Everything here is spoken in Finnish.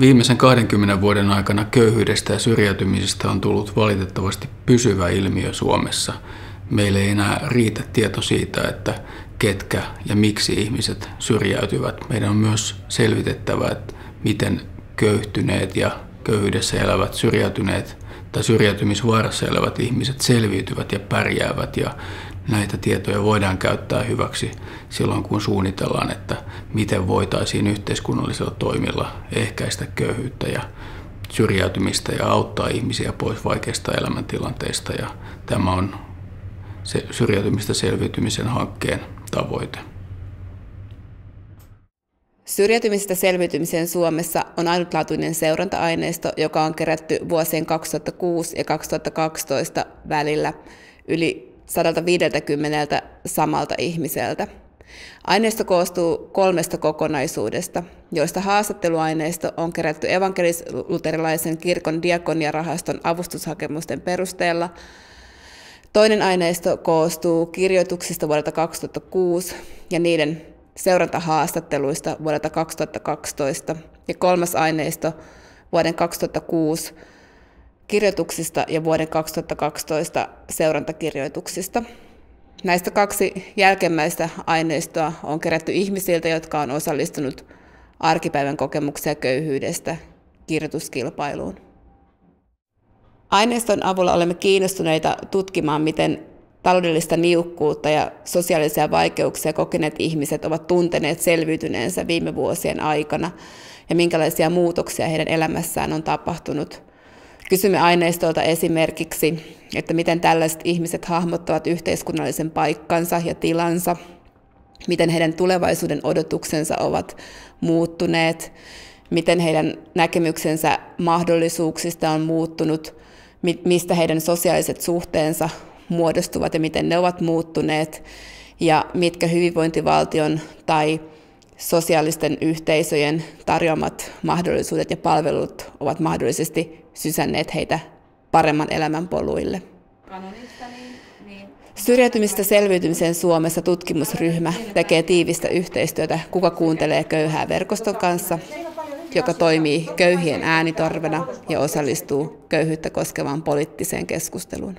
Viimeisen 20 vuoden aikana köyhyydestä ja syrjäytymisestä on tullut valitettavasti pysyvä ilmiö Suomessa. Meille ei enää riitä tieto siitä, että ketkä ja miksi ihmiset syrjäytyvät. Meidän on myös selvitettävä, että miten köyhtyneet ja köyhyydessä elävät syrjäytyneet tai syrjäytymisvaarassa elävät ihmiset selviytyvät ja pärjäävät. Ja näitä tietoja voidaan käyttää hyväksi silloin, kun suunnitellaan, että miten voitaisiin yhteiskunnallisilla toimilla ehkäistä köyhyyttä ja syrjäytymistä ja auttaa ihmisiä pois vaikeista elämäntilanteista. Ja tämä on se syrjäytymistä selviytymisen hankkeen tavoite. Syrjäytymisestä selviytymisen Suomessa on ainutlaatuinen seuranta-aineisto, joka on kerätty vuosien 2006 ja 2012 välillä yli 150 samalta ihmiseltä. Aineisto koostuu 3 kokonaisuudesta, joista haastatteluaineisto on kerätty evankelis-luterilaisen kirkon diakoniarahaston avustushakemusten perusteella. Toinen aineisto koostuu kirjoituksista vuodelta 2006 ja niiden seurantahaastatteluista vuodelta 2012 ja 3. aineisto vuoden 2006 kirjoituksista ja vuoden 2012 seurantakirjoituksista. Näistä 2 jälkimmäistä aineistoa on kerätty ihmisiltä, jotka on osallistunut arkipäivän kokemuksia köyhyydestä kirjoituskilpailuun. Aineiston avulla olemme kiinnostuneita tutkimaan, miten taloudellista niukkuutta ja sosiaalisia vaikeuksia kokeneet ihmiset ovat tunteneet selviytyneensä viime vuosien aikana ja minkälaisia muutoksia heidän elämässään on tapahtunut. Kysymme aineistolta esimerkiksi, että miten tällaiset ihmiset hahmottavat yhteiskunnallisen paikkansa ja tilansa, miten heidän tulevaisuuden odotuksensa ovat muuttuneet, miten heidän näkemyksensä mahdollisuuksista on muuttunut, mistä heidän sosiaaliset suhteensa muodostuvat ja miten ne ovat muuttuneet, ja mitkä hyvinvointivaltion tai sosiaalisten yhteisöjen tarjoamat mahdollisuudet ja palvelut ovat mahdollisesti sysänneet heitä paremman elämän poluille. Syrjäytymistä selviytymisen Suomessa tutkimusryhmä tekee tiivistä yhteistyötä Kuka kuuntelee köyhää -verkoston kanssa, joka toimii köyhien äänitorvena ja osallistuu köyhyyttä koskevaan poliittiseen keskusteluun.